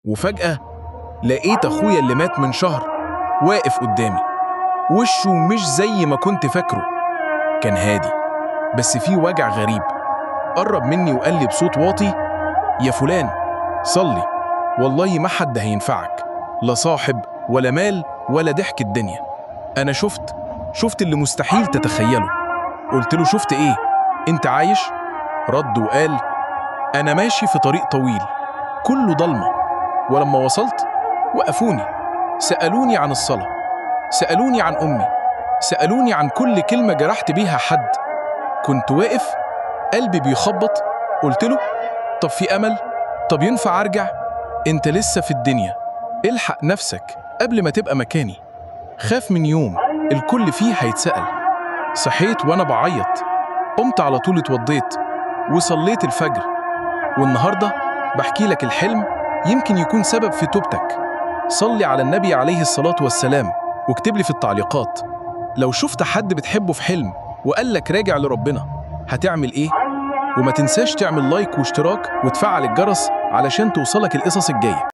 وفجأة لقيت أخويا اللي مات من شهر واقف قدامي. وشه مش زي ما كنت فاكره، كان هادي بس فيه وجع غريب. قرب مني وقال لي بصوت واطي: يا فلان صلي، والله ما حد هينفعك، لا صاحب ولا مال ولا ضحك الدنيا. أنا شفت اللي مستحيل تتخيله. قلت له: شفت إيه؟ أنت عايش؟ رد وقال: أنا ماشي في طريق طويل كله ضلمة، ولما وصلت وقفوني، سألوني عن الصلاة، سألوني عن أمي، سألوني عن كل كلمة جرحت بيها حد. كنت واقف قلبي بيخبط. قلت له: طب في أمل؟ طب ينفع أرجع؟ أنت لسه في الدنيا، الحق نفسك قبل ما تبقى مكاني. خاف من يوم الكل فيه هيتسأل. صحيت وأنا بعيط، قمت على طول اتوضيت وصليت الفجر. والنهاردة بحكي لك الحلم يمكن يكون سبب في توبتك. صلي على النبي عليه الصلاة والسلام واكتب لي في التعليقات لو شفت حد بتحبه في حلم وقال لك راجع لربنا هتعمل ايه؟ وما تنساش تعمل لايك واشتراك وتفعل الجرس علشان توصلك القصص الجاية.